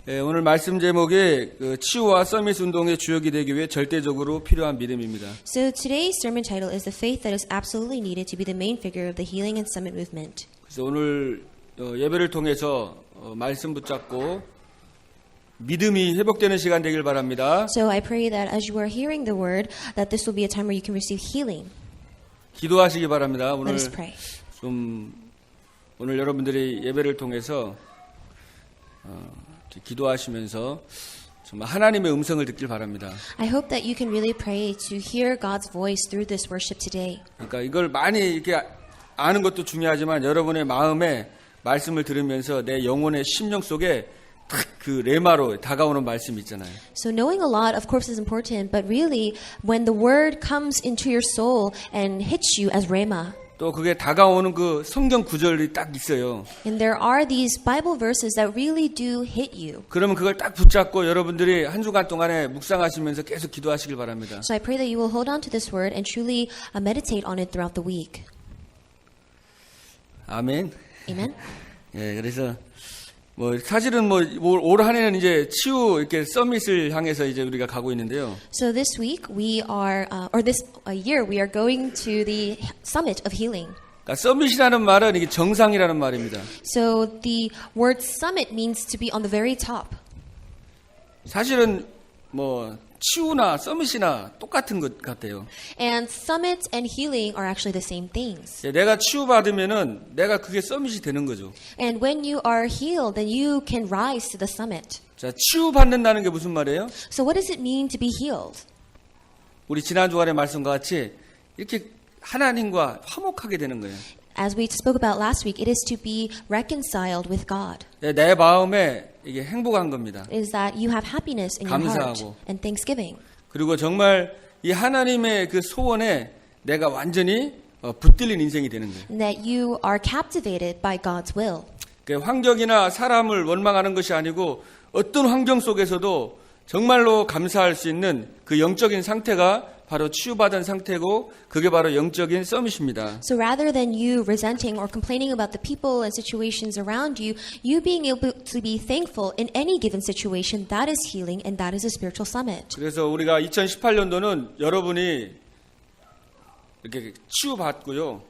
오늘 말씀 제목이 치유와 서밋 운동의 주역이 되기 위해 절대적으로 필요한 믿음입니다. So today's sermon title is the faith that is absolutely needed to be the main figure of the healing and summit movement. 그래서 오늘 예배를 통해서 말씀 붙잡고 믿음이 회복되는 시간 되길 바랍니다. So I pray that as you are hearing the word, that this will be a time where you can receive healing. 기도하시기 바랍니다. Let us pray. 오늘 여러분들이 예배를 통해서 기도하시면서 정말 하나님의 음성을 듣길 바랍니다. I hope that you can really pray to hear God's voice through this worship today. 그러니까 이걸 많이 이렇게 아는 것도 중요하지만 여러분의 마음에 말씀을 들으면서 내 영혼의 심령 속에 딱 그 레마로 다가오는 말씀이 있잖아요. So knowing a lot, of course, is important, but really, when the word comes into your soul and hits you as rhema, 또 그게 다가오는 그 성경 구절이 딱 있어요. and there are these Bible verses that really do hit you. 그러면 그걸 딱 붙잡고 여러분들이 한 주간 동안에 묵상하시면서 계속 기도하시길 바랍니다. So I pray that you will hold on to this word and truly meditate on it throughout the week. 아멘. Amen. 예, 그래서 사실은 올 한 해는 이제 치유 이렇게 서밋을 향해서 이제 우리가 가고 있는데요. So this week we are, or this year we are going to the summit of healing. 그러니까 서밋이라는 말은 이게 정상이라는 말입니다. So the word summit means to be on the very top. 사실은 치유나 서밋이나 똑같은 것 같아요. And summit and healing are actually the same things. 예, 내가 치유받으면은 내가 그게 서밋이 되는 거죠. And when you are healed, then you can rise to the summit. 자, 치유받는다는 게 무슨 말이에요? So what does it mean to be healed? 우리 지난 주간의 말씀과 같이 이렇게 하나님과 화목하게 되는 거예요. As we spoke about last week, it is to be reconciled with God. 예, 내 마음에 이게 행복한 겁니다. It is that you have happiness in your heart 감사하고. and thanksgiving. 그리고 정말 이 하나님의 그 소원에 내가 완전히 붙들린 인생이 되는 거예요. And that you are captivated by God's will. 그 환경이나 사람을 원망하는 것이 아니고 어떤 환경 속에서도 정말로 감사할 수 있는 그 영적인 상태가 바로 치유받은 상태고 그게 바로 영적인 서밋입니다. So rather than you resenting or complaining about the people and situations around you, you being able to be thankful in any given situation, that is healing and that is a spiritual summit. 그래서 우리가 2018년도는 여러분이 이렇게 치유받고요.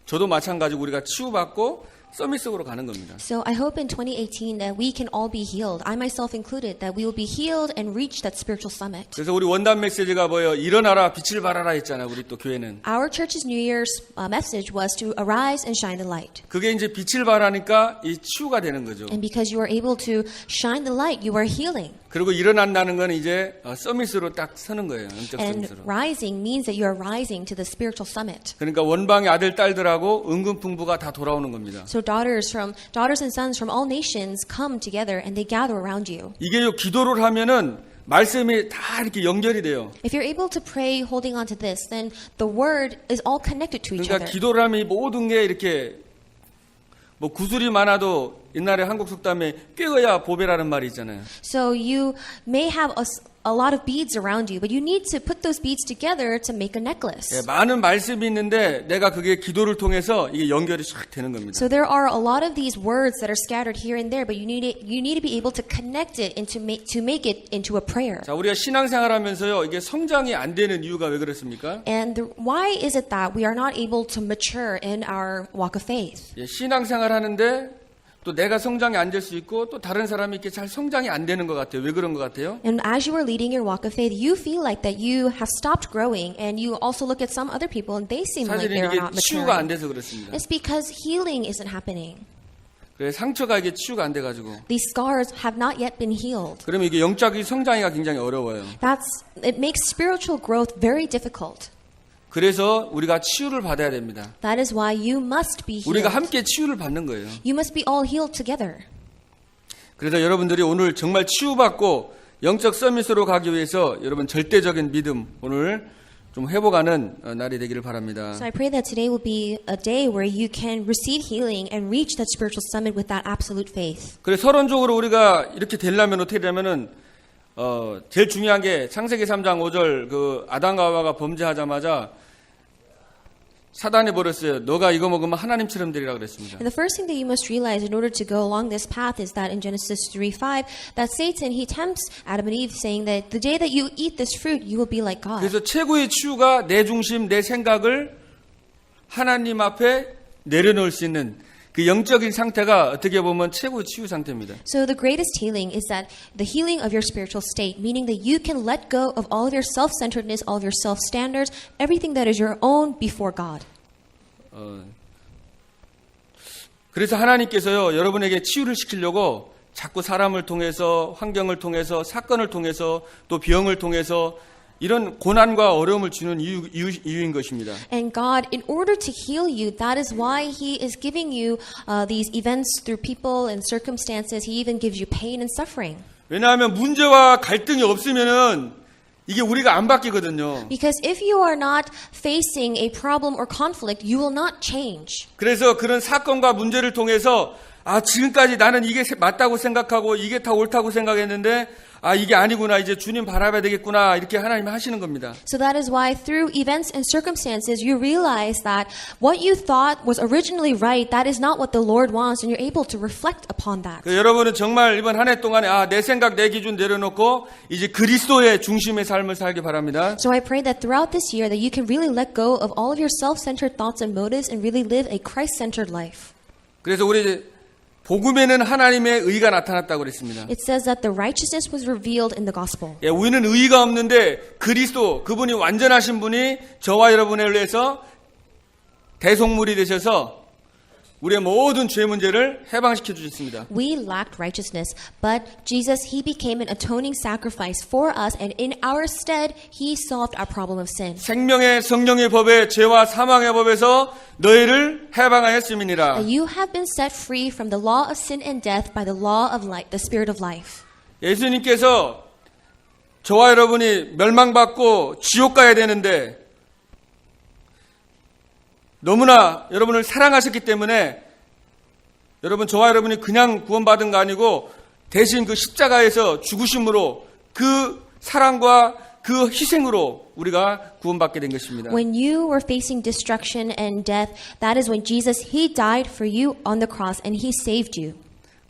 저도 마찬가지고 우리가 치유받고 서밋 속으로 가는 겁니다. So I hope in 2018 that we can all be healed, I myself included, that we will be healed and reach that spiritual summit. 그래서 우리 원단 메시지가 뭐예요? 일어나라 빛을 발하라 했잖아요. 우리 또 교회는. Our church's New Year's message was to arise and shine the light. 그게 이제 빛을 발하니까 이 치유가 되는 거죠. And because you are able to shine the light, you are healing. 그리고 일어난다는 건 이제 서밋으로 딱 서는 거예요. 영적 And 서밋으로. rising means that you are rising to the spiritual summit. 그러니까 원방의 아들 딸들하고 은근풍부가 다 돌아오는 겁니다. So daughters and sons from all nations come together and they gather around you. 이게요 기도를 하면은 말씀이 다 이렇게 연결이 돼요. If you're able to pray holding on to this, then the word is all connected to each 그러니까 other. 기도를 하면 이 모든 게 이렇게 구슬이 많아도 옛날에 한국 속담에 꿰어야 보배라는 말이 있잖아요. So you may have a lot of beads around you, but you need to put those beads together to make a necklace. 예, 많은 말씀이 있는데 내가 그게 기도를 통해서 이게 연결이 싹 되는 겁니다. So there are a lot of these words that are scattered here and there, but you need to be able to connect it and to make it into a prayer. 자, 우리가 신앙생활하면서요 이게 성장이 안 되는 이유가 왜 그렇습니까? And why is it that we are not able to mature in our walk of faith? 예, 신앙생활하는데 또 내가 성장이 안 될 수 있고 또 다른 사람이 이렇게 잘 성장이 안 되는 것 같아요. 왜 그런 것 같아요? And as you are leading your walk of faith, you feel like that you have stopped growing, and you also look at some other people and they seem like 사실은 they are 이게 not 치유가 안 maturing. 돼서 그렇습니다. It's because healing isn't happening. 그래 상처가 이게 치유가 안 돼가지고 These scars have not yet been healed. 그러면 이게 영적인 성장이가 굉장히 어려워요. It makes spiritual growth very difficult. 그래서 우리가 치유를 받아야 됩니다. That is why you must be 우리가 healed. 함께 치유를 받는 거예요. You must be all healed together. 그래서 여러분들이 오늘 정말 치유받고 영적 서밋으로 가기 위해서 여러분 절대적인 믿음 오늘 좀 회복하는 날이 되기를 바랍니다. So I pray that today will be a day where you can receive healing and reach that spiritual summit with that absolute faith. 그래서 서론적으로 우리가 이렇게 되려면 어떻게 되냐면은 제일 중요한 게 창세기 3장 5절 그 아담과 하와가 범죄하자마자 사단이 버렸어요. 너가 이거 먹으면 하나님처럼 되리라 그랬습니다. And the first thing that you must realize in order to go along this path is that in Genesis 3:5, that Satan, he tempts Adam and Eve saying that the day that you eat this fruit, you will be like God. 그래서 최고의 치유가 내 중심, 내 생각을 하나님 앞에 내려놓을 수 있는 그 영적인 상태가 어떻게 보면 최고의 치유 상태입니다. So the greatest healing is that the healing of your spiritual state, meaning that you can let go of all of your self-centeredness, all of your self-standards, everything that is your own before God. 그래서 하나님께서요, 여러분에게 치유를 시키려고 자꾸 사람을 통해서, 환경을 통해서, 사건을 통해서, 또 병을 통해서 이런 고난과 어려움을 주는 이유인 것입니다. And God, in order to heal you, that is why He is giving you these events through people and circumstances. He even gives you pain and suffering. 왜냐하면 문제와 갈등이 없으면은 이게 우리가 안 바뀌거든요. Because if you are not facing a problem or conflict, you will not change. 그래서 그런 사건과 문제를 통해서 지금까지 나는 이게 맞다고 생각하고 이게 다 옳다고 생각했는데 이게 아니구나. 이제 주님 바라봐야 되겠구나. 이렇게 하나님이 하시는 겁니다. So that is why through events and circumstances, you realize that what you thought was originally right, that is not what the Lord wants, and you're able to reflect upon that. 여러분은 정말 이번 한 해 동안에 내 생각, 내 기준 내려놓고 이제 그리스도의 중심의 삶을 살기 바랍니다. So I pray that throughout this year that you can really let go of all of your self-centered thoughts and motives and really live a Christ-centered life. 그래서 우리 복음에는 하나님의 의가 나타났다고 그랬습니다. It says that the righteousness was revealed in the gospel. 우리는 의가 없는데 그리스도, 그분이 완전하신 분이 저와 여러분을 위해서 대속물이 되셔서 우리의 모든 죄 문제를 해방시켜 주셨습니다. We lacked righteousness, but Jesus, He became an atoning sacrifice for us, and in our stead, He solved our problem of sin. 생명의 성령의 법에 죄와 사망의 법에서 너희를 해방하였음이니라. And you have been set free from the law of sin and death by the law of life, the Spirit of life. 예수님께서 저와 여러분이 멸망받고 지옥 가야 되는데 너무나 여러분을 사랑하셨기 때문에 여러분 저와 여러분이 그냥 구원받은 거 아니고 대신 그 십자가에서 죽으심으로 그 사랑과 그 희생으로 우리가 구원받게 된 것입니다. When you were facing destruction and death, that is when Jesus, He died for you on the cross and He saved you.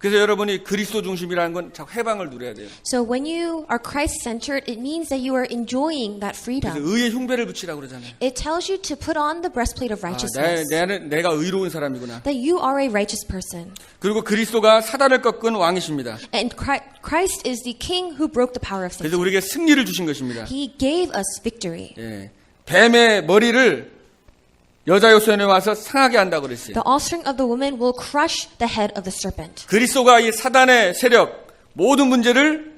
그래서 여러분이 그리스도 중심이라는 건 자꾸 해방을 누려야 돼요. So when you are Christ-centered, it means that you are enjoying that 그래서 freedom. 의의 흉배를 붙이라고 그러잖아요. It tells you to put on the breastplate of righteousness. 내가 의로운 사람이구나. That you are a righteous person. 그리고 그리스도가 사단을 꺾은 왕이십니다. And Christ is the king who broke the power of 그래서 Satan. 우리에게 승리를 주신 것입니다. He gave us victory. 뱀의 머리를 여자 요소에 와서 상하게 한다고 그랬어요. The offspring of the woman will crush the head of the serpent. 그리스도가 이 사단의 세력, 모든 문제를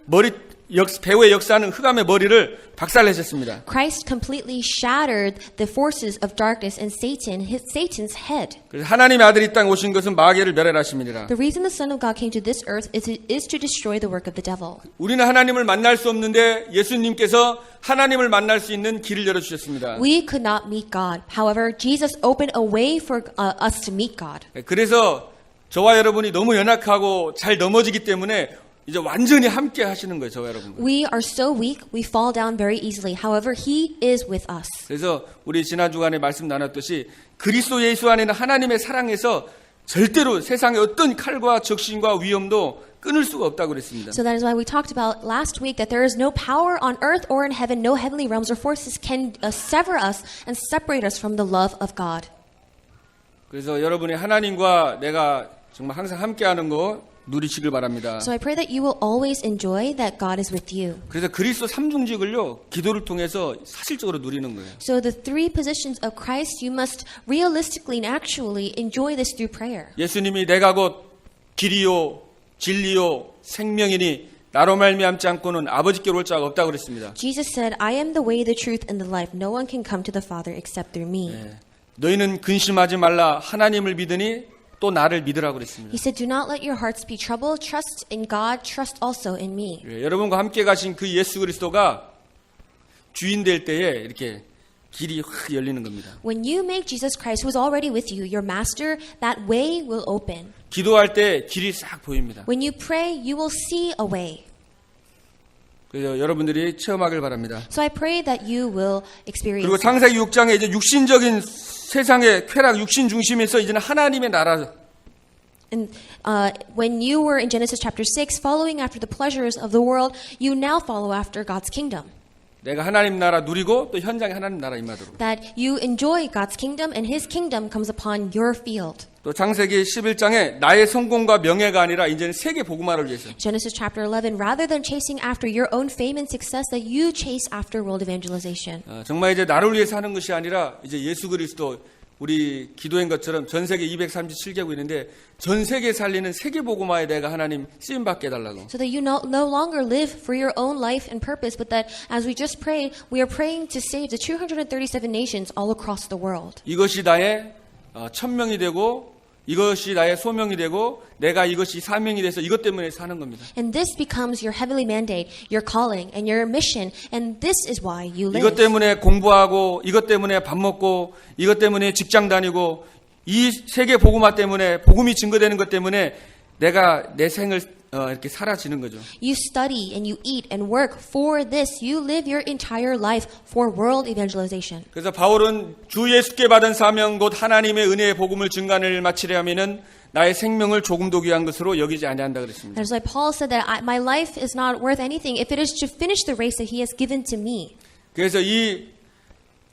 배후에 역사하는 흑암의 머리를 박살내셨습니다. Christ completely shattered the forces of darkness and Satan's head. 그래서 하나님의 아들이 이 땅에 오신 것은 마귀를 멸하심이니라. The reason the Son of God came to this earth is to destroy the work of the devil. 우리는 하나님을 만날 수 없는데 예수님께서 하나님을 만날 수 있는 길을 열어주셨습니다. We could not meet God. However, Jesus opened a way for us to meet God. 그래서 저와 여러분이 너무 연약하고 잘 넘어지기 때문에 이제 완전히 함께 하시는 거예요, 저와 여러분과. We are so weak, we fall down very easily. However, He is with us. 그래서 우리 지난 주간에 말씀 나눴듯이 그리스도 예수 안에는 하나님의 사랑에서 절대로 세상의 어떤 칼과 적신과 위험도 끊을 수가 없다고 그랬습니다. So that is why we talked about last week that there is no power on earth or in heaven, no heavenly realms or forces can sever us and separate us from the love of God. 그래서 여러분이 하나님과 내가 정말 항상 함께하는 거 누리시길 바랍니다. So I pray that you will always enjoy that God is with you. 그래서 그리스도 삼중직을요 기도를 통해서 사실적으로 누리는 거예요. So the three positions of Christ, you must realistically and actually enjoy this through prayer. 예수님이 내가 곧 길이요 진리요 생명이니 나로 말미암지 않고는 아버지께로 올 자가 없다고 그랬습니다. Jesus said, I am the way, the truth, and the life. No one can come to the Father except through me. 너희는 근심하지 말라 하나님을 믿으니 또 나를 믿으라고 그랬습니다. He said, do not let your hearts be troubled. Trust in God. Trust also in me. 여러분과 함께 가신 그 예수 그리스도가 주인 될 때에 이렇게 길이 확 열리는 겁니다. When you make Jesus Christ, who is already with you, your master, that way will open. 기도할 때 길이 싹 보입니다. When you pray, you will see a way. 그래서 여러분들이 체험하길 바랍니다. So I pray that you will experience 그리고 it. 창세기 6장에 이제 육신적인 세상의 쾌락, 육신 중심에서 이제는 하나님의 나라, And when you were in Genesis chapter 6, following after the pleasures of the world, you now follow after God's kingdom. 내가 하나님 나라 누리고 또 현장에 하나님 나라 임하도록. That you enjoy God's kingdom and His kingdom comes upon your field. 또 창세기 11장에 나의 성공과 명예가 아니라 이제는 세계 복음화를 위해서. Genesis chapter 11, rather than chasing after your own fame and success, that you chase after world evangelization. 정말 이제 나를 위해서 하는 것이 아니라 이제 예수 그리스도 우리 기도한 것처럼 전 세계 237개국인데 전 세계 살리는 세계 복음화에 내가 하나님 쓰임 받게 해달라고. So that you no longer live for your own life and purpose, but that as we just prayed, we are praying to save the 237 nations all across the world. 이것이 나의 천명이 되고 이것이 나의 소명이 되고 내가 이것이 사명이 돼서 이것 때문에 사는 겁니다. And this becomes your heavenly mandate, your calling, and your mission, and this is why you live. 이것 때문에 공부하고 이것 때문에 밥 먹고 이것 때문에 직장 다니고 이 세계 복음화 때문에 복음이 증거되는 것 때문에 내가 내 생을 이렇게 살아지는 거죠. You study and you eat and work for this. You live your entire life for world evangelization. 그래서 바울은 주 예수께 받은 사명 곧 하나님의 은혜의 복음을 증가하는 일을 마치려 하면은 나의 생명을 조금도 귀한 것으로 여기지 아니한다 그랬습니다. That's why Paul said that my life is not worth anything if it is to finish the race that he has given to me. 그래서 이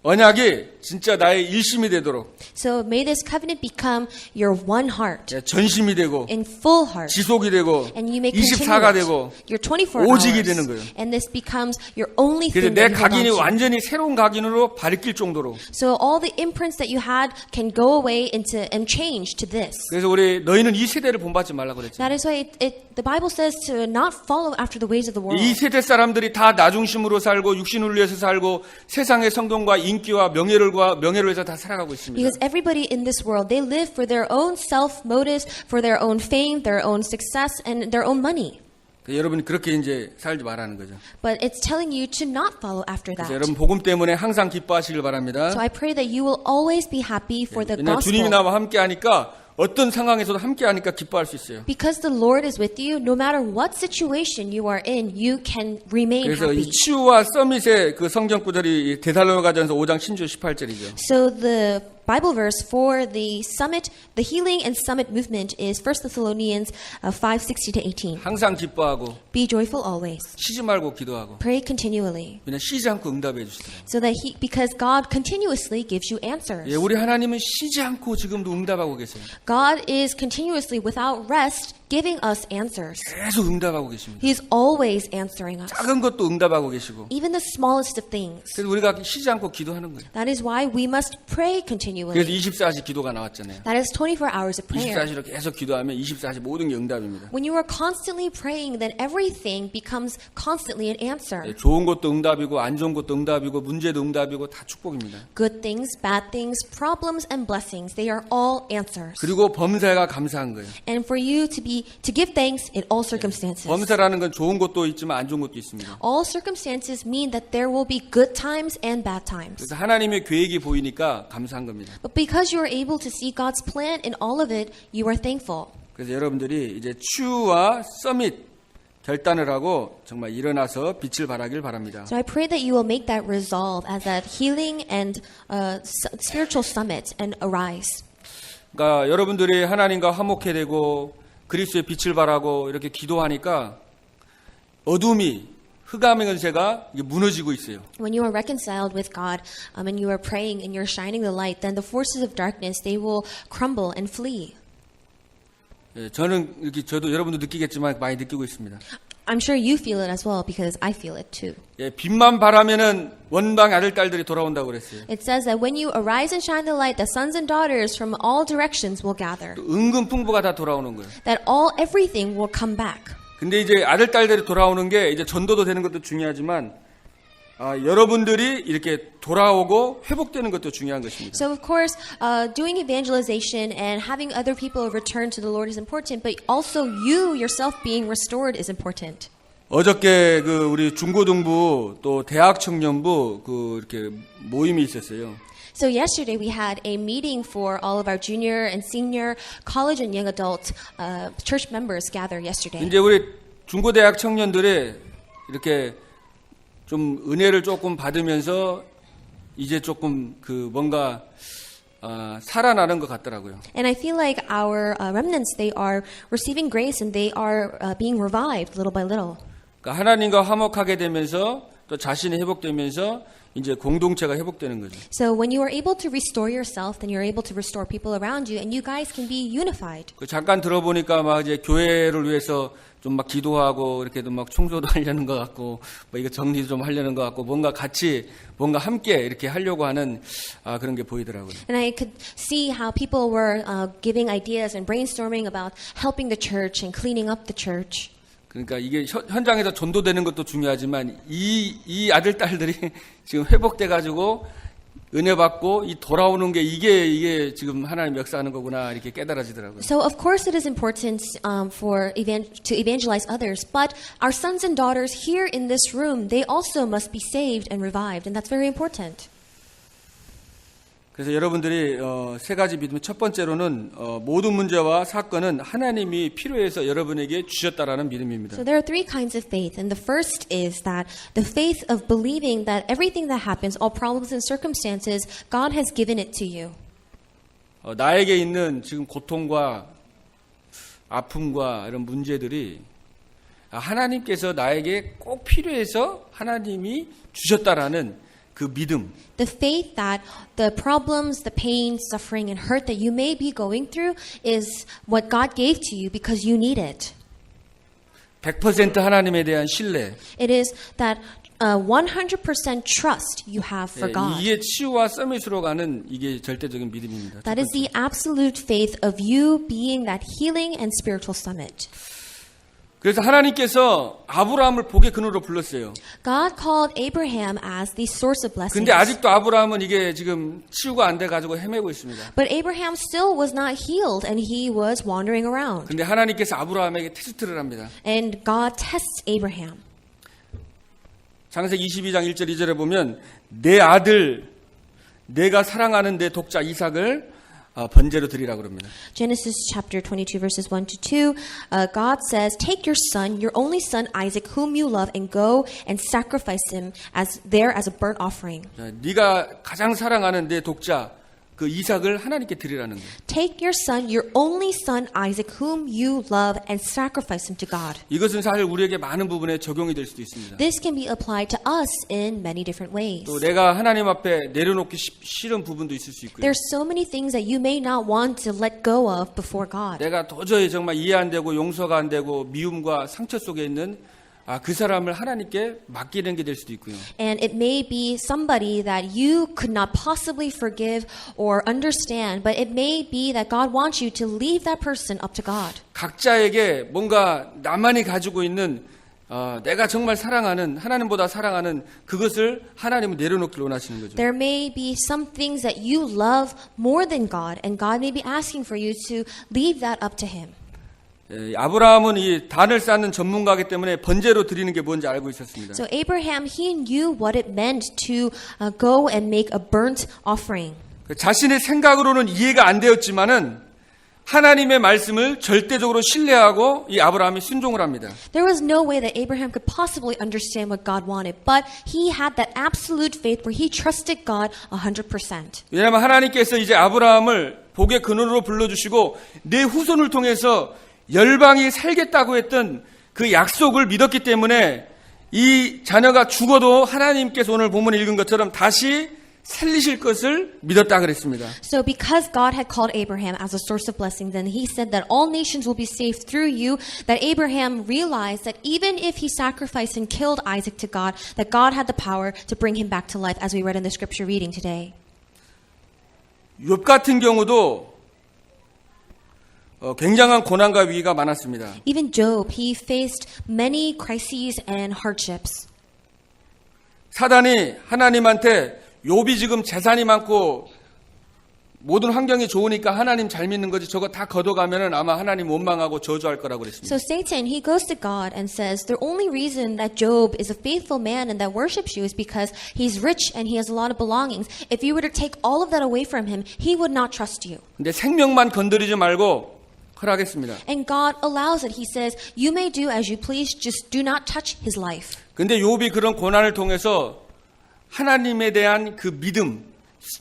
언약이 진짜 나의 일심이 되도록 So may this covenant become your one heart, 전심이 되고 in full heart, 지속이 되고 and you may 24가 continue 되고 it, your 24 오직이 되는 hours, 거예요. and this becomes your only 그래서 thing 내 that you hold on 각인이 to. 완전히 새로운 각인으로 바뀔 정도로. So all the imprints that you had can go away into and change to this. 그래서 우리 너희는 이 세대를 본받지 말라고 그랬죠. That is why the Bible says to not follow after the ways of the world. 이 세대 사람들이 다 나 중심으로 살고 육신을 위해서 살고 세상의 성공과 인기와 명예를 위해서 다 살아가고 있습니다. Because everybody in this world, they live for their own self motives, for their own fame, their own success, and their own money. 여러분이 그렇게 이제 살지 말라는 거죠. But it's telling you to not follow after 그래서 that. 여러분 복음 때문에 항상 기뻐하시길 바랍니다. So I pray that you will always be happy for the 왜냐하면 주님이 gospel. 나와 함께 하니까 어떤 상황에서도 함께 하니까 기뻐할 수 있어요. Because the Lord is with you, no matter what situation you are in, you can remain 그래서 이 happy. 치유와 서밋의 그 성경 구절이 데살로니가전서 5장 10절 18절이죠. So the Bible verse for the summit, the healing and summit movement is 1 Thessalonians 5:16 to 18. 항상 기뻐하고 Be joyful always. 쉬지 말고 기도하고 Pray continually. 그냥 쉬지 않고 응답해 주시더라고요. So that because God continuously gives you answers. 예, 우리 하나님은 쉬지 않고 지금도 응답하고 계세요. God is continuously without rest giving us answers. 계속 응답하고 계십니다. He is always answering us. 작은 것도 응답하고 계시고 Even the smallest of things. 그래서 우리가 쉬지 않고 기도하는 거예요. That is why we must pray 그래서 continually. 24시 기도가 나왔잖아요. That is 24 hours of prayer. 24시로 계속 기도하면 24시 모든 게 응답입니다. When you are constantly praying, then everything becomes constantly an answer. 예, 좋은 것도 응답이고 안 좋은 것도 응답이고 문제도 응답이고 다 축복입니다. Good things, bad things, problems and blessings, they are all answers. 그리고 범사가 감사한 거예요. And for you to give thanks in all circumstances. 범사라는 건 좋은 것도 있지만 안 좋은 것도 있습니다. All circumstances mean that there will be good times and bad times. 그래서 하나님의 계획이 보이니까 감사한 겁니다. But because you are able to see God's plan in all of it, you are thankful. 그래서 여러분들이 이제 치유와 서밋 결단을 하고 정말 일어나서 빛을 발하길 바랍니다. So I pray that you will make that resolve as that healing and spiritual summit and arise. 그러니까 여러분들이 하나님과 화목해 되고 그리스도의 빛을 발하고 이렇게 기도하니까 어둠이 흑암의 권세가 무너지고 있어요. When you are reconciled with God and you are praying and you're shining the light, then the forces of darkness, they will crumble and flee. 예, 저는 이렇게 저도 여러분도 느끼겠지만 많이 느끼고 있습니다. I'm sure you feel it as well because I feel it too. 예, 빛만 바라면은 원방 아들 딸들이 돌아온다고 그랬어요. It says that when you arise and shine the light, the sons and daughters from all directions will gather. 또 은근 풍부가 다 돌아오는 거예요. That everything will come back. 근데 이제 아들 딸들이 돌아오는 게 이제 전도도 되는 것도 중요하지만 여러분들이 이렇게 돌아오고 회복되는 것도 중요한 것입니다. So of course, doing evangelization and having other people return to the Lord is important, but also you yourself being restored is important. 어저께 그 우리 중고등부 또 대학 청년부 그 이렇게 모임이 있었어요. So yesterday we had a meeting for all of our junior and senior college and young adult church members gather yesterday. 이제 우리 중고대학 청년들이 이렇게 좀 은혜를 조금 받으면서 이제 조금 그 뭔가 살아나는 것 같더라고요. And I feel like our remnants, they are receiving grace and they are being revived little by little. 그러니까 하나님과 화목하게 되면서 또 자신이 회복되면서 이제 공동체가 회복되는 거죠. So when you are able to restore yourself, then you're able to restore people around you, and you guys can be unified. 그 잠깐 들어보니까 막 이제 교회를 위해서 좀 막 기도하고 이렇게도 막 청소도 하려는 것 같고 뭐 이거 정리도 좀 하려는 것 같고 뭔가 같이 뭔가 함께 이렇게 하려고 하는 그런 게 보이더라고요. And I could see how people were giving ideas and brainstorming about helping the church and cleaning up the church. 그러니까 이게 현장에서 전도되는 것도 중요하지만 이 아들 딸들이 지금 회복돼 가지고 은혜 받고 이 돌아오는 게 이게 지금 하나님 역사하는 거구나 이렇게 깨달아지더라고요. So of course it is important to evangelize others, but our sons and daughters here in this room, they also must be saved and revived, and that's very important. 그래서 여러분들이 세 가지 믿음. 첫 번째로는 모든 문제와 사건은 하나님이 필요해서 여러분에게 주셨다라는 믿음입니다. So there are three kinds of faith, and the first is that the faith of believing that everything that happens, all problems and circumstances, God has given it to you. 나에게 있는 지금 고통과 아픔과 이런 문제들이 하나님께서 나에게 꼭 필요해서 하나님이 주셨다라는 그 믿음. The faith that the problems, the pain, suffering, and hurt that you may be going through is what God gave to you because you need it. 100% 하나님에 대한 신뢰. It is that 100% trust you have for God. 이게 치유와 서밋으로 가는 이게 절대적인 믿음입니다. That is the absolute faith of you being that healing and spiritual summit. 그래서 하나님께서 아브라함을 복의 근원으로 불렀어요. God called Abraham as the source of blessings. 근데 아직도 아브라함은 이게 지금 치유가 안 돼 가지고 헤매고 있습니다. But Abraham still was not healed and he was wandering around. 근데 하나님께서 아브라함에게 테스트를 합니다. And God tests Abraham. 창세기 22장 1절 2절에 보면 내 아들 내가 사랑하는 내 독자 이삭을 번제로 드리라고 그럽니다. Genesis chapter 22 verses 1 to 2, God says, "Take your son, your only son Isaac, whom you love, and go and sacrifice him as a burnt offering." 자, 네가 가장 사랑하는 내 독자 그 이삭을 하나님께 드리라는 거예요. Take your son, your only son Isaac, whom you love, and sacrifice him to God. 이것은 사실 우리에게 많은 부분에 적용이 될 수도 있습니다. This can be applied to us in many different ways. 또 내가 하나님 앞에 내려놓기 싫은 부분도 있을 수 있고요. There's so many things that you may not want to let go of before God. 내가 도저히 정말 이해 안 되고 용서가 안 되고 미움과 상처 속에 있는 그 사람을 하나님께 맡기는 게 될 수도 있고요. And it may be somebody that you could not possibly forgive or understand, but it may be that God wants you to leave that person up to God. 각자에게 뭔가 나만이 가지고 있는 내가 정말 사랑하는 하나님보다 사랑하는 그것을 하나님은 내려놓기를 원하시는 거죠. There may be some things that you love more than God, and God may be asking for you to leave that up to Him. 아브라함은 이 단을 쌓는 전문가이기 때문에 번제로 드리는 게 뭔지 알고 있었습니다. So Abraham, he knew what it meant to go and make a burnt offering. 자신의 생각으로는 이해가 안 되었지만은 하나님의 말씀을 절대적으로 신뢰하고 이 아브라함이 순종을 합니다. There was no way that Abraham could possibly understand what God wanted, but he had that absolute faith where he trusted God 100%. 왜냐하면 하나님께서 이제 아브라함을 복의 근원으로 불러주시고 내 후손을 통해서 열방이 살겠다고 했던 그 약속을 믿었기 때문에 이 자녀가 죽어도 하나님께서 오늘 본문에 읽은 것처럼 다시 살리실 것을 믿었다 그랬습니다. So because God had called Abraham as a source of blessing, then he said that all nations will be saved through you, that Abraham realized that even if he sacrificed and killed Isaac to God, that God had the power to bring him back to life, as we read in the scripture reading today. 욥 같은 경우도 굉장한 고난과 위기가 많았습니다. Even Job, he faced many crises and hardships. 사단이 하나님한테 욥이 지금 재산이 많고 모든 환경이 좋으니까 하나님 잘 믿는 거지 저거 다 걷어가면은 아마 하나님 원망하고 저주할 거라고 그랬습니다. So Satan, he goes to God and says, the only reason that Job is a faithful man and that worships you is because he's rich and he has a lot of belongings. If you were to take all of that away from him, he would not trust you. 근데 생명만 건드리지 말고 허락했습니다. And God allows it. He says, you may do as you please, just do not touch his life. 근데 욥이 그런 고난을 통해서 하나님에 대한 그 믿음,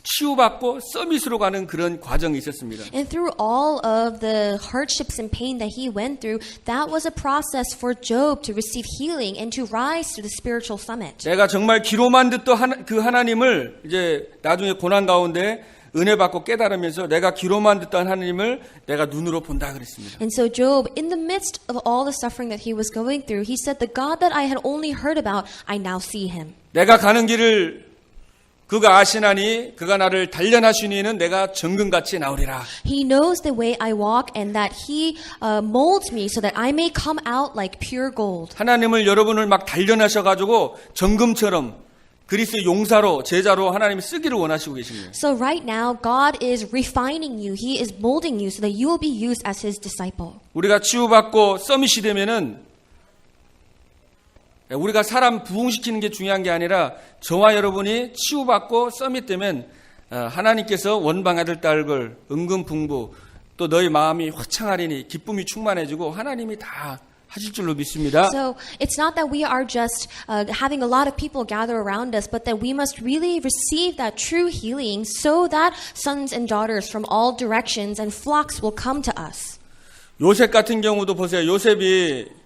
치유받고 서밋으로 가는 그런 과정이 있었습니다. And through all of the hardships and pain that he went through, that was a process for Job to receive healing and to rise to the spiritual summit. 내가 정말 귀로만 듣던 그 하나님을 이제 나중에 고난 가운데 은혜 받고 깨달으면서 내가 귀로만 듣던 하나님을 내가 눈으로 본다 그랬습니다. And so Job, in the midst of all the suffering that he was going through, he said, the God that I had only heard about, I now see him. 내가 가는 길을 그가 아시나니 그가 나를 단련하시니는 내가 정금같이 나오리라. He knows the way I walk and that he molds me so that I may come out like pure gold. 하나님을 여러분을 막 단련하셔가지고 정금처럼 그리스도의 용사로 제자로 하나님이 쓰기를 원하시고 계십니다. So right now, God is refining you. He is molding you so that you will be used as his disciple. 우리가 치유받고 서밋이 되면은 우리가 사람 부흥시키는 게 중요한 게 아니라 저와 여러분이 치유받고 서밋되면 하나님께서 원방 아들 딸을 은근 풍부 또 너희 마음이 화창하리니 기쁨이 충만해지고 하나님이 다 하실 줄로 믿습니다. So it's not that we are just having a lot of people gather around us, but that we must really receive that true healing so that sons and daughters from all directions and flocks will come to us. 요셉 같은 경우도 보세요. 요셉이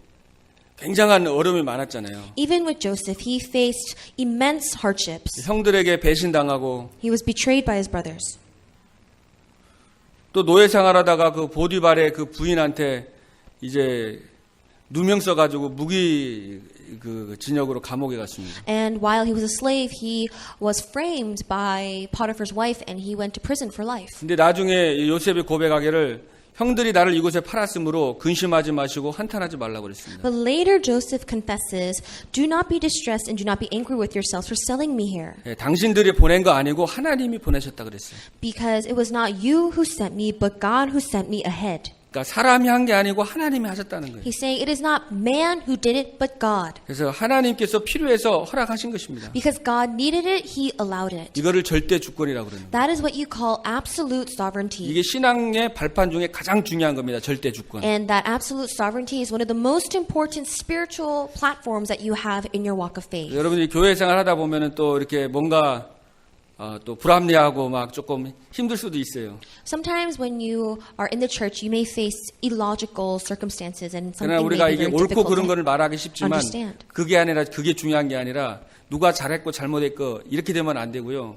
굉장한 어려움이 많았잖아요. Even with Joseph, he faced immense hardships. 형들에게 배신당하고 He was betrayed by his brothers. 또 노예 생활하다가 그 보디발의 그 부인한테 이제 누명 써가지고 무기 그 진역으로 감옥에 갔습니다. And while he was a slave, he was framed by Potiphar's wife and he went to prison for life. 근데 나중에 요셉이 고백하기를 형들이 나를 이곳에 팔았으므로 근심하지 마시고 한탄하지 말라고 그랬습니다. But later Joseph confesses, do not be distressed and do not be angry with yourselves for selling me here. 예, 당신들이 보낸 거 아니고 하나님이 보내셨다 그랬어요. Because it was not you who sent me, but God who sent me ahead. 그러니까 사람이 한 게 아니고 하나님이 하셨다는 거예요. He's saying it is not man who did it, but God. 그래서 하나님께서 필요해서 허락하신 것입니다. Because God needed it, He allowed it. 이거를 절대 주권이라고 그러는 거예요. That is what you call absolute sovereignty. 이게 신앙의 발판 중에 가장 중요한 겁니다. 절대 주권. And that absolute sovereignty is one of the most important spiritual platforms that you have in your walk of faith. 여러분들이 교회 생활 하다 보면은 또 이렇게 뭔가 또 불합리하고 막 조금 힘들 수도 있어요. Sometimes when you are in the church, you may face illogical circumstances and 그러나 something 우리가 may be 이게 very 옳고 difficult 그런 to 거를 말하기 쉽지만 understand. 그게 중요한 게 아니라 누가 잘했고 잘못했고 이렇게 되면 안 되고요.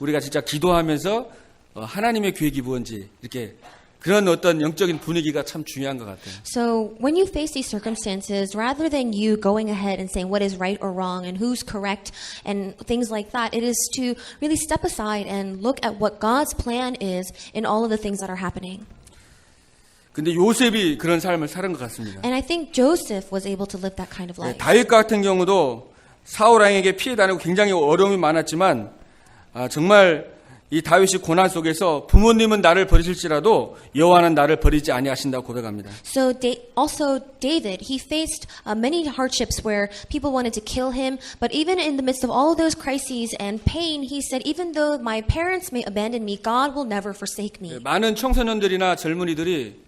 우리가 진짜 기도하면서 하나님의 계획이 뭔지 이렇게 그런 어떤 영적인 분위기가 참 중요한 것 같아요. So when you face these circumstances, rather than you going ahead and saying what is right or wrong and who's correct and things like that, it is to really step aside and look at what God's plan is in all of the things that are happening. 근데 요셉이 그런 삶을 사는 것 같습니다. And I think Joseph was able to live that kind of life. 다윗 같은 경우도 사울 왕에게 피해 다니고 굉장히 어려움이 많았지만 정말 이 다윗이 고난 속에서 부모님은 나를 버리실지라도 여호와는 나를 버리지 아니하신다고 고백합니다. So also David, he faced many hardships where people wanted to kill him, but even in the midst of all of those crises and pain, he said, even though my parents may abandon me, God will never forsake me. 많은 청소년들이나 젊은이들이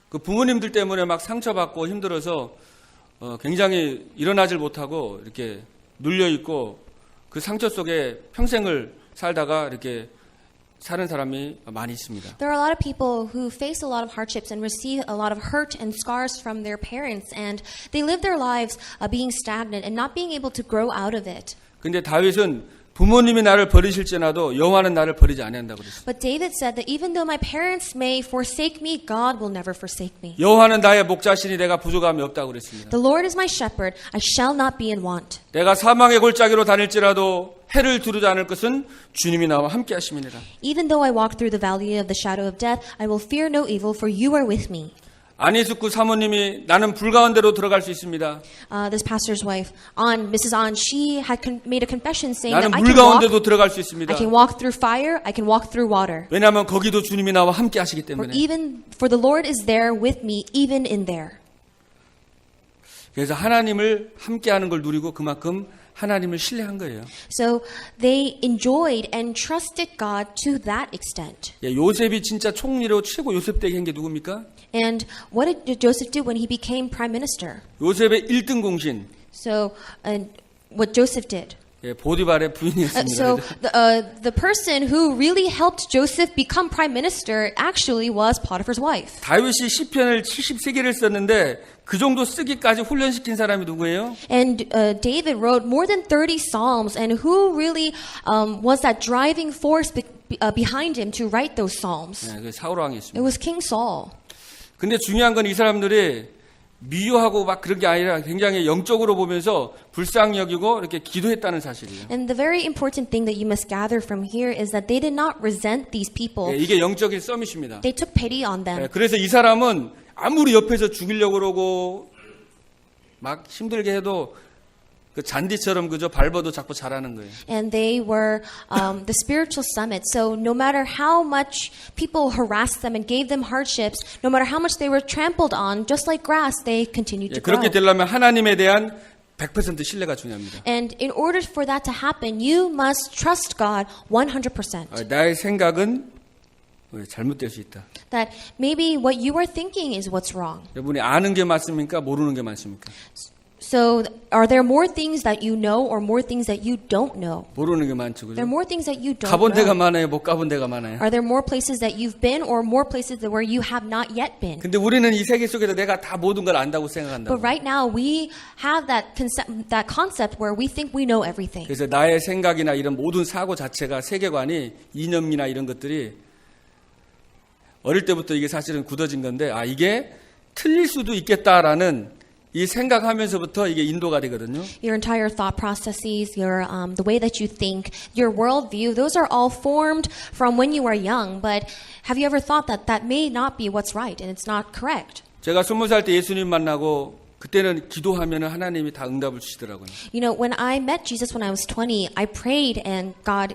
그 부모님들 때문에 막 상처받고 힘들어서 굉장히 일어나질 못하고 이렇게 눌려 있고 그 상처 속에 평생을 살다가 이렇게 사는 사람이 많이 있습니다. There are a lot of people who face a lot of hardships and receive a lot of hurt and scars from their parents, and they live their lives being stagnant and not being able to grow out of it. 근데 다윗은 부모님이 나를 버리실지라도 여호와는 나를 버리지 아니한다고 그랬어요. But David said that even though my parents may forsake me, God will never forsake me. 여호와는 나의 목자시니 내가 부족함이 없다고 그랬습니다. The Lord is my shepherd; I shall not be in want. 내가 사망의 골짜기로 다닐지라도 해를 두르지 않을 것은 주님이 나와 함께 하심이니라. Even though I walk through the valley of the shadow of death, I will fear no evil, for you are with me. 안희숙구 사모님이 나는 불 가운데로 들어갈 수 있습니다. This pastor's wife, Mrs. An, she had made a confession saying 나는 that 물 가운데도 들어갈 수 있습니다. I can walk through fire, I can walk through water. 왜냐하면 거기도 주님이 나와 함께 하시기 For 때문에. for the Lord is there with me, even in there. 그래서 하나님을 함께하는 걸 누리고 그만큼 하나님을 신뢰한 거예요. So they enjoyed and trusted God to that extent. 요셉이 진짜 총리로 최고 요셉되게 한 게 누굽니까? And what did Joseph do when he became prime minister? 요셉의 1등 공신. So what Joseph did. 예, 보디발의 부인이었습니다. So the person who really helped Joseph become prime minister actually was Potiphar's wife. 다윗이 시편을 73개를 썼는데 그 정도 쓰기까지 훈련시킨 사람이 누구예요? And David wrote more than 30 psalms, and who really was that driving force behind him to write those psalms? 네, 그 사울 왕이었습니다. It was King Saul. 근데 중요한 건 이 사람들이 미워하고 막 그런 게 아니라 굉장히 영적으로 보면서 불쌍히 여기고 이렇게 기도했다는 사실이에요. And the very important thing that you must gather from here is that they did not resent these people. 예, 이게 영적인 서밋입니다. They took pity on them. 예, 그래서 이 사람은 아무리 옆에서 죽이려고 그러고 막 힘들게 해도 그 잔디처럼 그저 밟아도 자꾸 자라는 거예요. And they were the spiritual summit. So no matter how much people harassed them and gave them hardships, no matter how much they were trampled on, just like grass, they continued 예, to grow. 그렇게 되려면 하나님에 대한 100% 신뢰가 중요합니다. And in order for that to happen, you must trust God 100%. 나의 생각은 잘못될 수 있다. That maybe what you are thinking is what's wrong. 여러분이 아는 게 맞습니까? 모르는 게 맞습니까? So are there more things that you know or more things that you don't know? 모르는 게 많죠. There are 그죠? more things that you don't 가본 데가 know. 많아요. 못 가본 데가 많아요. Are there more places that you've been or more places where you have not yet been? 근데 우리는 이 세계 속에서 내가 다 모든 걸 안다고 생각한다고. But right now we have that concept where we think we know everything. 그래서 나의 생각이나 이런 모든 사고 자체가 세계관이 이념이나 이런 것들이 어릴 때부터 이게 사실은 굳어진 건데 이게 틀릴 수도 있겠다라는 이 생각하면서부터 이게 인도가 되거든요. Your entire thought processes, your the way that you think, your worldview, those are all formed from when you are young. But have you ever thought that that may not be what's right and it's not correct? 제가 20살 때 예수님 만나고 그때는 기도하면 하나님이 다 응답을 주시더라고요. You know, when I met Jesus when I was 20, I prayed and God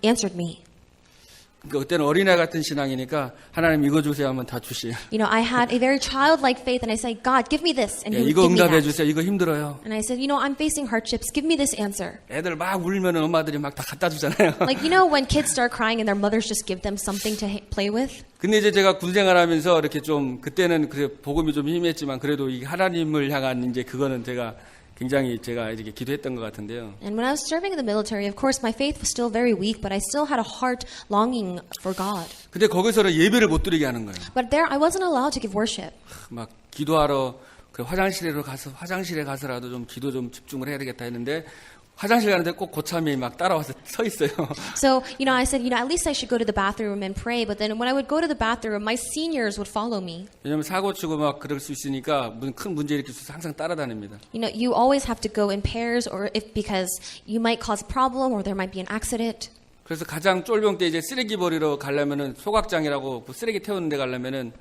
answered me. 그러니까 그때는 어린애 같은 신앙이니까 하나님 이거 주세요 하면 다 주시요. You know, I had a very childlike faith and I said, God, give me this. And 예, He would 이거 give me 응답해 that. 주세요. 이거 힘들어요. And I said, you know, I'm facing hardships. Give me this answer. 애들 막 울면 엄마들이 막 다 갖다 주잖아요. Like, you know, when kids start crying and their mothers just give them something to play with? 근데 이제 제가 군 생활하면서 이렇게 좀 그때는 그래 복음이 좀 희미했지만 그래도 이 하나님을 향한 이제 그거는 제가 굉장히 제가 이렇게 기도했던 것 같은데요. And when I was serving in the military, of course, my faith was still very weak, but I still had a heart longing for God. 근데 거기서는 예배를 못 드리게 하는 거예요. But there, I wasn't allowed to give worship. 막 기도하러 그 화장실에 가서라도 좀 기도 좀 집중을 해야 되겠다 했는데 화장실 가는데 꼭 고참이 막 따라와서 서 있어요. So, you know, I said, you know, at least I should go to the bathroom and pray. But then when I would go to the bathroom, my seniors would follow me. 왜냐면 사고 치고 막 그럴 수 있으니까 무슨 큰 문제 일으킬 수 있어서 항상 따라다닙니다. You know, you always have to go in pairs, or because you might cause a problem, or there might be an accident. 그래서 가장 쫄병 때 이제 쓰레기 버리러 가려면은 소각장이라고 그 쓰레기 태우는 데 가려면은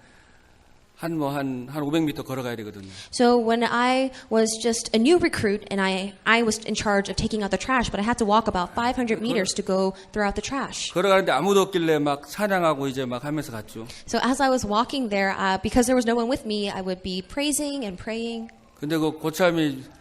한 500m 걸어가야 되거든요. So when I was just a new recruit and I was in charge of taking out the trash, but I had to walk about 500 meters to go throw out the trash. 걸어가는데 아무도 없길래 막 찬양하고 이제 막 하면서 갔죠. So as I was walking there, because there was no one with me, I would be praising and praying. 근데 그 고참이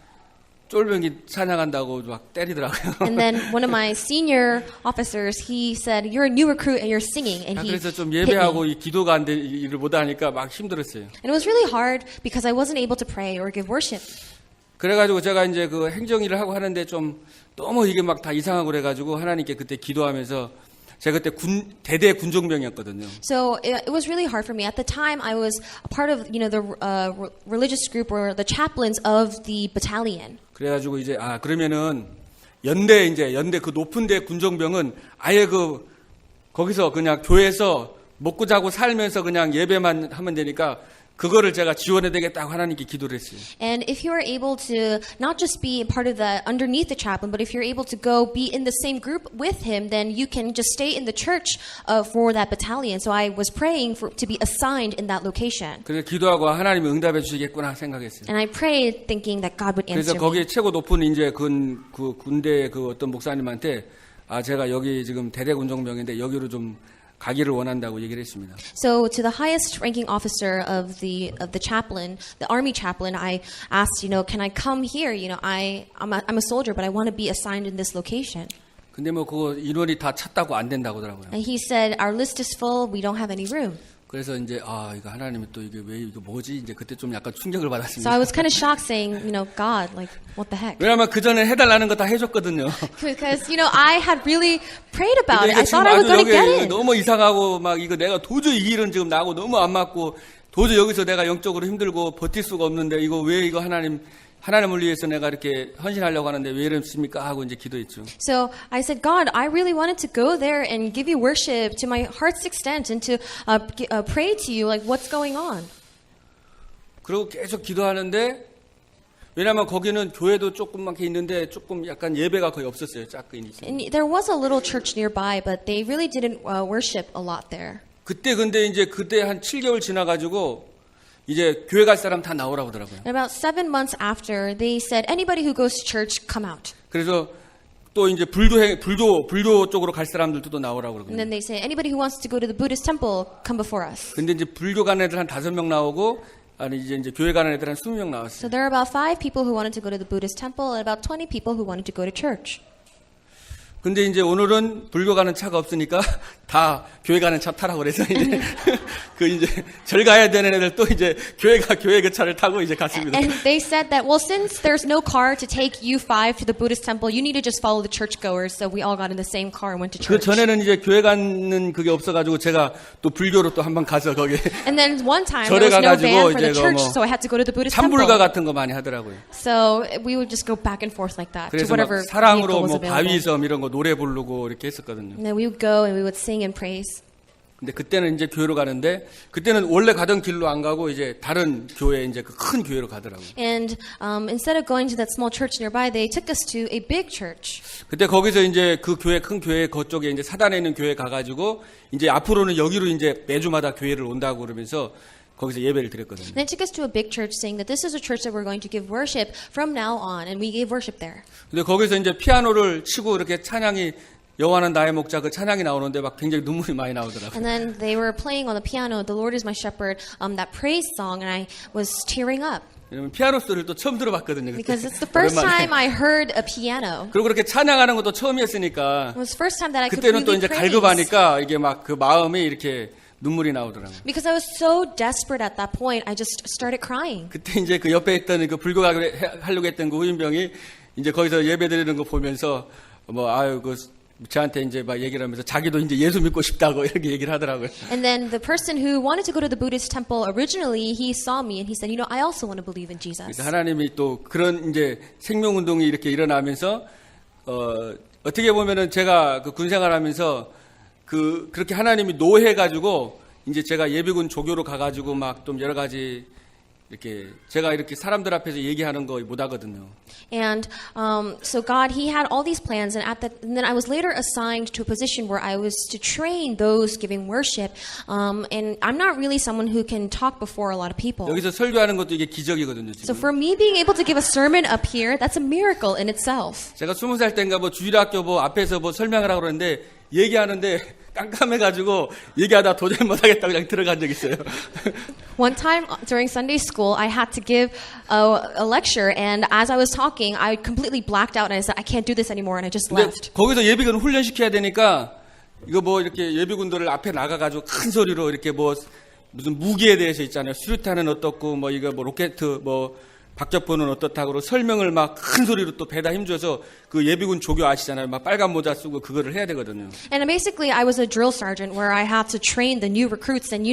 쫄병이 찬양한다고 막 때리더라고요. And then one of my senior officers, he said, "You're a new recruit and you're singing," and he 그래서 좀 hit me. 예배하고 이 기도가 안 돼, 일을 못 하니까 막 힘들었어요. And it was really hard because I wasn't able to pray or give worship. 그래가지고 제가 이제 그 행정일을 하고 하는데 좀 너무 이게 막 다 이상하고 그래가지고 하나님께 그때 기도하면서 제가 그때 대대 군종병이었거든요. So it was really hard for me. At the time, I was a part of, you know, the religious group or the chaplains of the battalion. 그래가지고 이제 그러면은 연대 그 높은 데 군종병은 아예 거기서 그냥 교회에서 먹고 자고 살면서 그냥 예배만 하면 되니까 그거를 제가 지원해야 되겠다고 하나님께 기도를 했어요. And if you are able to not just be part of the underneath the chaplain, but if you're able to go be in the same group with him, then you can just stay in the church for that battalion. So I was praying to be assigned in that location. 그래서 기도하고 하나님이 응답해 주시겠구나 생각했어요. And I prayed thinking that God would 그래서 answer me. 거기에 최고 높은 이제 그 군대 그 어떤 목사님한테 제가 여기 지금 대대 군종병인데 여기로 좀 가기를 원한다고 얘기를 했습니다. So to the highest ranking officer of the chaplain, the army chaplain, I asked, you know, can I come here? You know, I'm a soldier, but I want to be assigned in this location. 근데 뭐 그거 인원이 다 찼다고 안 된다고 하더라고요. And he said, our list is full. We don't have any room. 그래서 이제 이거 하나님이 또 이게 왜 이거 뭐지? 이제 그때 좀 약간 충격을 So I 받았습니다. was kind of shocked saying, God, like, what the heck? 왜냐면 그 전에 해달라는 거 다 해줬거든요. Because, I had really prayed about it. 근데 I 이거 지금 thought I was 아주 going to get 여기 in. 너무 이상하고 막 이거 내가 도저히 이 일은 지금 나하고 너무 안 맞고 도저히 여기서 내가 영적으로 힘들고 버틸 수가 없는데 이거 왜 이거 하나님을 위해서 내가 이렇게 헌신하려고 하는데 왜 이러십니까? 하고 이제 기도했죠. So I said, God, I really wanted to go there and give you worship to my heart's extent and to pray to you, like, what's going on? 그리고 계속 기도하는데 왜냐하면 거기는 교회도 조금밖에 있는데 조금 약간 예배가 거의 없었어요. 작은 있어요. And there was a little church nearby, but they really didn't worship a lot there. 그때 한 7개월 지나가지고 이제 교회 갈 사람 다 나오라고 하더라고요. And about 7 months after, they said, anybody who goes to church, come out. 그래서 또 이제 불교 쪽으로 갈 사람들도 또 나오라고 And 그러거든요. then they say, anybody who wants to go to the Buddhist temple, come before us. 근데 이제 불교 가는 애들 한 5명 나오고 이제 교회 가는 애들 한 20명 나왔어요. So there were about 5 people who wanted to go to the Buddhist temple and about 20 people who wanted to go to church. 근데 이제 오늘은 불교 가는 차가 없으니까 다 교회 가는 차 타라고 그래서 이제 이제 절 가야 되는 애들 또 이제 교회 그 차를 타고 이제 갔습니다. And they said that, well, since there's no car to take you 5 to the Buddhist temple, you need to just follow the churchgoers. So we all got in the same car and went to 그 church. 전에는 이제 교회 가는 그게 없어가지고 제가 또 불교로 또 한번 가서 거기 And then one time 절에 there was no 가가지고 van for the 이제 church, 뭐 so I had to go to the Buddhist 산불가 temple. 같은 거 많이 하더라고요. So we would just go back and forth like that to 그래서 막 whatever 사랑으로 vehicle was 뭐 available. 바위섬 이런 거 노래 부르고 이렇게 했었거든요. And then we would go and we would sing and praise. 근데 그때는 이제 교회로 가는데 그때는 원래 가던 길로 안 가고 이제 다른 교회 이제 그 큰 교회로 가더라고요. And instead of going to that small church nearby, they took us to a big church. 그때 거기서 이제 그 교회 큰 교회 그쪽에 이제 사단에 있는 교회 가가지고 이제 앞으로는 여기로 이제 매주마다 교회를 온다고 그러면서 거기서 예배를 드렸거든요. And they took us to a big church saying that this is a church that we're going to give worship from now on. And we gave worship there. 근데 거기서 이제 피아노를 치고 이렇게 찬양이 여호와는 나의 목자 그 찬양이 나오는데 막 굉장히 눈물이 많이 나오더라고요. And then they were playing on the piano, The Lord is my shepherd, that praise song, and I was tearing up. 왜냐면 피아노 소리를 또 처음 들어봤거든요. 그때. Because it's the first 오랜만에. time I heard a piano. 그리고 그렇게 찬양하는 것도 처음이었으니까 It was the first time that I could 그때는 또 really 이제 praise. 갈급하니까 이게 막 그 마음이 이렇게 눈물이 나오더라고요. Because I was so desperate at that point, I just started crying. 그때 이제 그 옆에 있던 그 불교 하려고 했던 그 후임병이 이제 거기서 예배 드리는 거 보면서 저한테 이제 막 얘기를 하면서 자기도 이제 예수 믿고 싶다고 이렇게 얘기를 하더라고요. And then the person who wanted to go to the Buddhist temple originally, he saw me and he said, I also want to believe in Jesus. 그래서 하나님이 또 그런 이제 생명운동이 이렇게 일어나면서 어떻게 보면은 제가 그 군생활하면서 그렇게 하나님이 노해가지고 이제 제가 예비군 조교로 가가지고 막 좀 여러 가지 이렇게 제가 이렇게 사람들 앞에서 얘기하는 거 못 하거든요. And so God, He had all these plans, and and then I was later assigned to a position where I was to train those giving worship. And I'm not really someone who can talk before a lot of people. 여기서 설교하는 것도 이게 기적이거든요. So 지금. for me being able to give a sermon up here, that's a miracle in itself. 제가 20살 때인가 주일학교 앞에서 설명을 하고 그러는데 얘기하는데 깜깜해가지고 얘기하다 도저히 못하겠다고 그냥 들어간 적 있어요. One time during Sunday school, I had to give a lecture, and as I was talking, I completely blacked out, and I said, I can't do this anymore, and I just 근데 left. 거기서 예비군 훈련시켜야 되니까 이거 이렇게 예비군들을 앞에 나가가지고 큰 소리로 이렇게 무슨 무기에 대해서 있잖아요. 수류탄은 어떻고 이거 로켓 박격포는 어떻다고 설명을 막 큰 소리로 또 배다 힘줘서 그 예비군 조교 아시잖아요. 막 빨간 모자 쓰고 그거를 해야 되거든요. And basically, I was a drill sergeant where I had to train the new recruits. And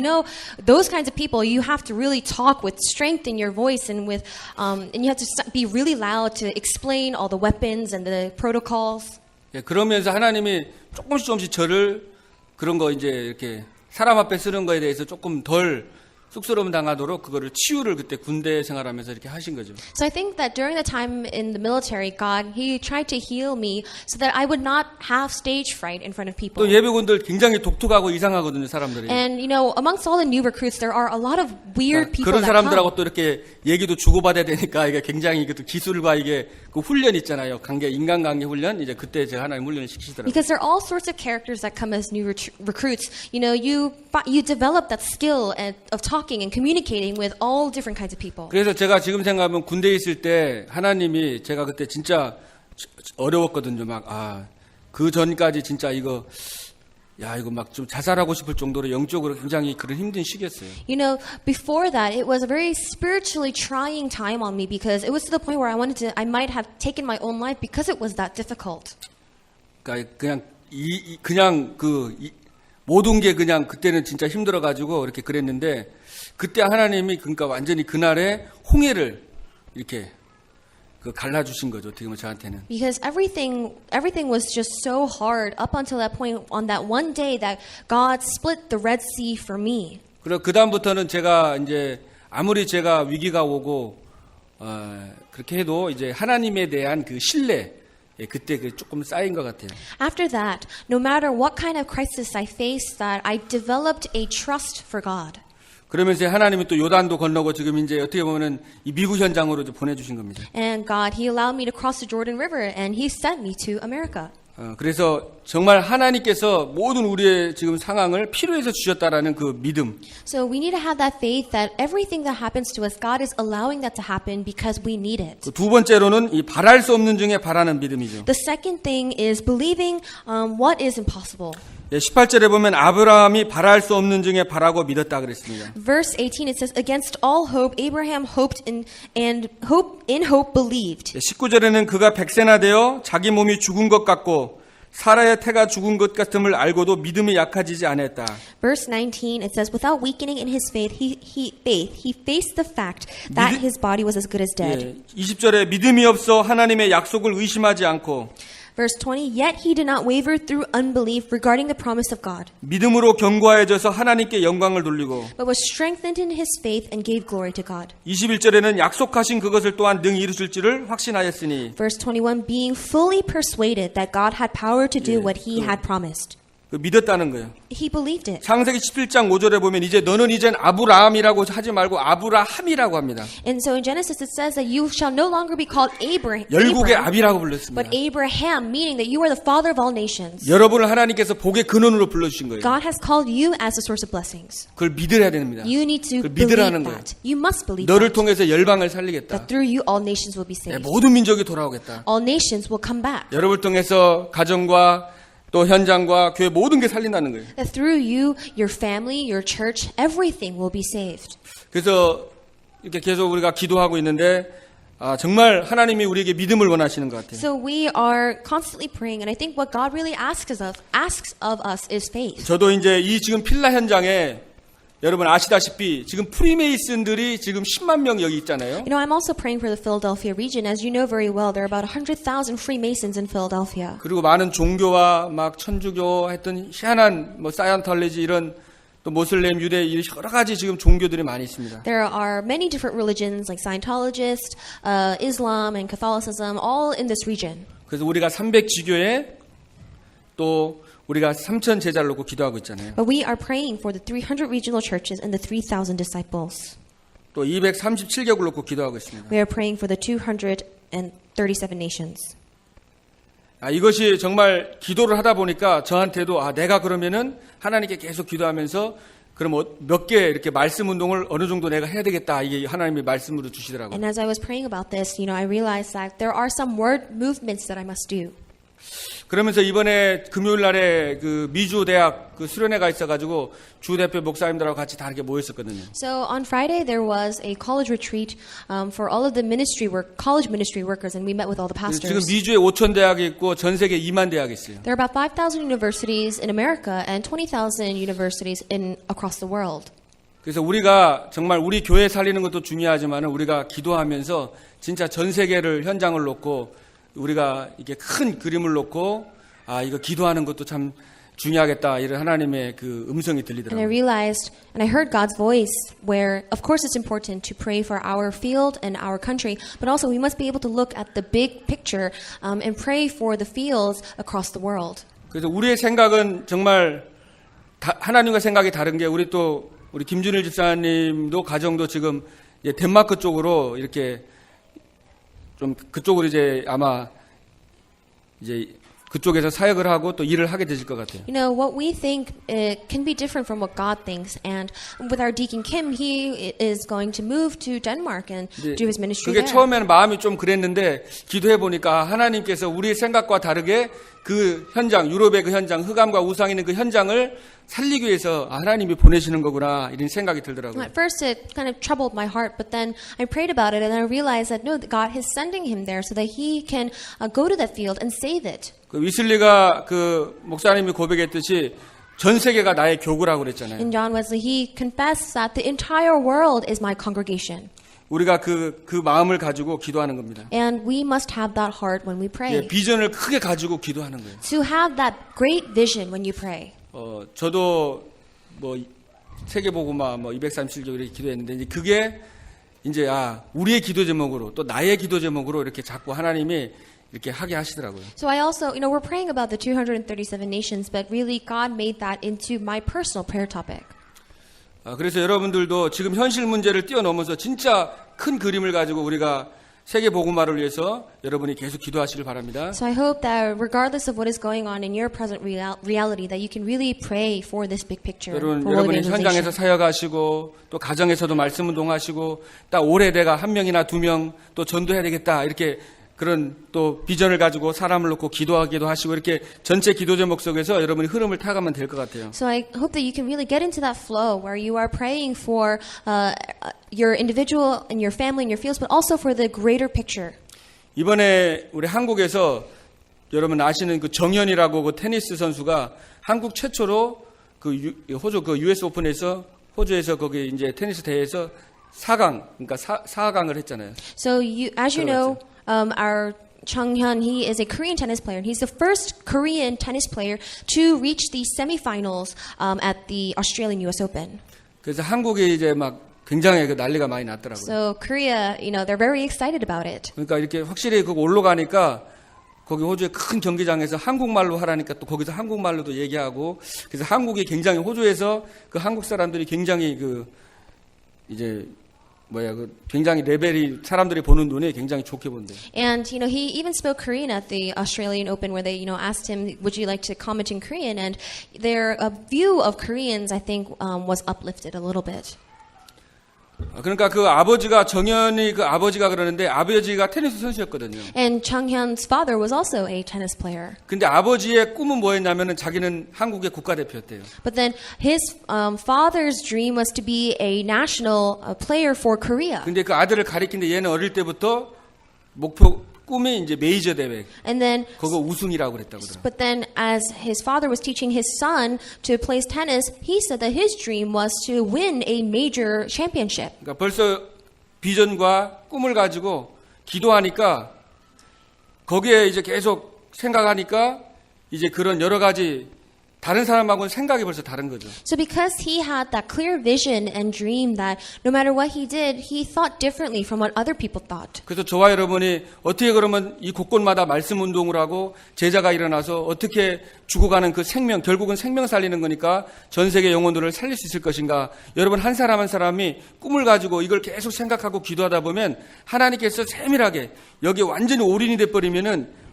those kinds of people, you have to really talk with strength in your voice and and you have to be really loud to explain all the weapons and the protocols. 예, 그러면서 하나님이 조금씩 저를 그런 거 이제 이렇게 사람 앞에 쓰는 거에 대해서 조금 덜 쑥스러움 당하도록 그거를 치유를 그때 군대 생활하면서 이렇게 하신 거죠. So I think that during the time in the military, God, He tried to heal me so that I would not have stage fright in front of people. 또 예비군들 굉장히 독특하고 이상하거든요, 사람들이. And amongst all the new recruits, there are a lot of weird people 그런 that 사람들하고 come. 또 이렇게 얘기도 주고받아야 되니까 이게 굉장히 그 기술과 이게 그 훈련 있잖아요. 인간관계 훈련. 이제 그때 제가 하나님 훈련을 시키시더라고요. Because there are all sorts of characters that come as new recruits. You develop that skill of talking and communicating with all different kinds of people. 그래서 제가 지금 생각하면 군대에 있을 때 하나님이 제가 그때 진짜 어려웠거든요. 그 전까지 진짜 이거 야, 이거 막 좀 자살하고 싶을 정도로 영적으로 굉장히 그런 힘든 시기였어요. You know, before that, it was a very spiritually trying time on me because it was to the point where I might have taken my own life because it was that difficult. 그러니까 그냥 모든 게 그냥 그때는 진짜 힘들어가지고 이렇게 그랬는데 그때 하나님이 그러니까 완전히 그날에 홍해를 이렇게 갈라주신 거죠. 어떻게 보면 저한테는. Because everything was just so hard up until that point on that one day that God split the Red Sea for me. 그리고 그 다음부터는 제가 이제 아무리 제가 위기가 오고 그렇게 해도 이제 하나님에 대한 그 신뢰 그때 조금 쌓인 것 같아요. After that, no matter what kind of crisis I faced, that I developed a trust for God. 그러면서 하나님이 또 요단도 건너고 지금 이제 어떻게 보면은 이 미국 현장으로 이제 보내주신 겁니다. And God, He allowed me to cross the Jordan River, and He sent me to America. 그래서 정말 하나님께서 모든 우리의 지금 상황을 필요해서 주셨다라는 그 믿음. So we need to have that faith that everything that happens to us, God is allowing that to happen because we need it. 두 번째로는 이 바랄 수 없는 중에 바라는 믿음이죠. The second thing is believing what is impossible. 18절에 보면 아브라함이 바랄 수 없는 중에 바라고 믿었다 그랬습니다. Verse 18 it says, "Against all hope, Abraham hoped and hope believed." 19절에는 그가 백세나 되어 자기 몸이 죽은 것 같고 사라의 태가 죽은 것 같음을 알고도 믿음이 약해지지 않았다. Verse 19 it says, "Without weakening in his faith, he faced the fact that his body was as good as dead." 20절에 믿음이 없어 하나님의 약속을 의심하지 않고 Verse 20, "Yet he did not waver through unbelief regarding the promise of God, 믿음으로 견고해져서 하나님께 영광을 돌리고 but was strengthened in his faith and gave glory to God." 21절에는 약속하신 그것을 또한 능히 이루실 줄을 확신하였으니 Verse 21, "Being fully persuaded that God had power to do what he had promised." 믿었다는 거예요. He believed it. 창세기 17장 5절에 보면 너는 이젠 아브라함이라고 하지 말고 아브라함이라고 합니다. And so in Genesis it says that you shall no longer be called 열국의 Abraham, 아비라고 불렀습니다. but Abraham, meaning that you are the father of all nations. 여러분을 하나님께서 복의 근원으로 불러주신 거예요. God has called you as a source of blessings. 그걸 믿어야 됩니다. You need to 그걸 believe 믿으라는 거예요. that. You must believe 너를 that. 통해서 열방을 살리겠다. That through you all nations will be saved. 모든 민족이 돌아오겠다. All nations will come back. 여러분을 통해서 가정과 또 현장과 교회 모든 게 살린다는 거예요. That through you, your family, your church, everything will be saved. 그래서 이렇게 계속 우리가 기도하고 있는데 정말 하나님이 우리에게 믿음을 원하시는 것 같아요. So we are constantly praying, and I think what God really asks of us is faith. 저도 이제 이 지금 필라 현장에 여러분 아시다시피 지금 프리메이슨들이 지금 10만 명 여기 있잖아요. You know, I'm also praying for the Philadelphia region. As you know very well, there are about 100,000 Freemasons in Philadelphia. 그리고 많은 종교와 막 천주교 했던 희한한 사이언톨로지 이런 또 모슬렘, 유대 여러 가지 지금 종교들이 많이 있습니다. There are many different religions like Scientologists, Islam, and Catholicism, all in this region. 그래서 우리가 300지교에 또 우리가 3,000 제자를 놓고 기도하고 있잖아요. But we are praying for the 300 regional churches and the 3,000 disciples. 또 237개국을 놓고 기도하고 있습니다. We are praying for the 237 nations. 이것이 정말 기도를 하다 보니까 저한테도 내가 그러면은 하나님께 계속 기도하면서 그럼 몇 개 이렇게 말씀 운동을 어느 정도 내가 해야 되겠다 이게 하나님의 말씀으로 주시더라고요. And as I was praying about this, I realized that there are some word movements that I must do. 그러면서 이번에 금요일 날에 그 미주 대학 그 수련회가 있어가지고 주 대표 목사님들하고 같이 다 이렇게 모였었거든요. So on Friday there was a college retreat for all of the college ministry workers, and we met with all the 지금 pastors. 미주에 5,000 대학이 있고 전 세계 2만 대학이 있어요. There are about 5,000 universities in America and 20,000 universities across the world. 그래서 우리가 정말 우리 교회 살리는 것도 중요하지만 우리가 기도하면서 진짜 전 세계를 현장을 놓고 우리가 이게 큰 그림을 놓고 이거 기도하는 것도 참 중요하겠다 이런 하나님의 그 음성이 And I 들리더라고요. realized, and I heard God's voice where, of course it's important to pray for our field and our country, but also we must be able to look at the big picture and pray for the fields across the world. 그래서 우리의 생각은 정말 하나님과 생각이 다른 게 우리 김준일 집사님도 가정도 지금 덴마크 쪽으로 이렇게 좀 그쪽으로 이제 아마 이제 그쪽에서 사역을 하고 또 일을 하게 되실 것 같아요. You know, what we think can be different from what God thinks. And with our deacon Kim, he is going to move to Denmark and do his ministry 그게 there. 처음에는 마음이 좀 그랬는데 기도해 보니까 하나님께서 우리의 생각과 다르게 그 현장, 유럽의 그 현장, 흑암과 우상이 있는 그 현장을 살리기 위해서 하나님이 보내시는 거구나 이런 생각이 들더라고요. At first, it kind of troubled my heart, but then I prayed about it and I realized that no, God is sending him there so that he can go to that field and save it. 그 위슬리가 그 목사님이 고백했듯이 전 세계가 나의 교구라고 그랬잖아요. In John Wesley, he confessed that the entire world is my congregation. 우리가 그 마음을 가지고 기도하는 겁니다. And we must have that heart when we pray. 예, 비전을 크게 가지고 기도하는 거예요. To have that great vision when you pray. 저도 뭐 세계복음화 뭐 237조 이렇게 기도했는데 이제 그게 이제 우리의 기도 제목으로 또 나의 기도 제목으로 이렇게 자꾸 하나님이 이렇게 하게 하시더라고요. So I also, we're praying about the 237 nations, but really God made that into my personal prayer topic. 그래서 여러분들도 지금 현실 문제를 뛰어넘어서 진짜 큰 그림을 가지고 우리가 세계 복음화를 위해서 여러분이 계속 기도하시길 바랍니다. So I hope that regardless of what is going on in your present reality, that you can really pray for this big picture. For world 여러분이 현장에서 evangelization. 사역하시고 또 가정에서도 말씀 운동하시고 딱 올해 내가 1명이나 2명 또 전도해야 되겠다 이렇게 그런 또 비전을 가지고 사람을 놓고 기도하기도 하시고 이렇게 전체 기도 제목 속에서 여러분이 흐름을 타가면 될 것 같아요. So I hope that you can really get into that flow where you are praying for your individual and your family and your fields, but also for the greater picture. 이번에 우리 한국에서 여러분 아시는 그 정현이라고 그 테니스 선수가 한국 최초로 그 호주 그 US 오픈에서 호주에서 거기 이제 테니스 대회에서 4강 그러니까 4강을 했잖아요. So as you know, our Changhyun, he is a Korean tennis player. He's the first Korean tennis player to reach the semifinals at the Australian US Open. 그래서 한국이 이제 막 굉장히 그 난리가 많이 났더라고요. So Korea, they're very excited about it. 그러니까 이렇게 확실히 그거 올라가니까 거기 호주의 큰 경기장에서 한국말로 하라니까 또 거기서 한국말로도 얘기하고 그래서 한국이 굉장히 호주에서 그 한국 사람들이 굉장히 그 이제 굉장히 레벨이 사람들이 보는 눈에 굉장히 좋게 본대요. And he even spoke Korean at the Australian Open, where they asked him, "Would you like to comment in Korean?" And their view of Koreans, I think, was uplifted a little bit. 그러니까 그 아버지가 정현이 그 아버지가 그러는데 아버지가 테니스 선수였거든요. And Changhyun's father was also a tennis player. 근데 아버지의 꿈은 뭐였냐면은 자기는 한국의 국가대표였대요. But then his father's dream was to be a national player for Korea. 근데 그 아들을 가리키는데 얘는 어릴 때부터 꿈이 이제 메이저 대회. And then 그거 우승이라고 그랬다고 그러더라고요. But then, as his father was teaching his son to play tennis, he said that his dream was to win a major championship. 그러니까 벌써 비전과 꿈을 가지고 기도하니까 거기에 이제 계속 생각하니까 이제 그런 여러 가지 다른 사람하고는 생각이 벌써 다른 거죠. So because he had that clear vision and dream that no matter what he did, he thought differently from what other people thought. 그래서 저와 여러분이 어떻게 그러면 이 곳곳마다 말씀 운동을 하고 제자가 일어나서 어떻게 죽어가는 그 생명, 결국은 생명 살리는 거니까 전 세계 영혼들을 살릴 수 있을 것인가. 여러분 한 사람 한 사람이 꿈을 가지고 이걸 계속 생각하고 기도하다 보면 하나님께서 세밀하게 여기에 완전히 올인이 돼버리면은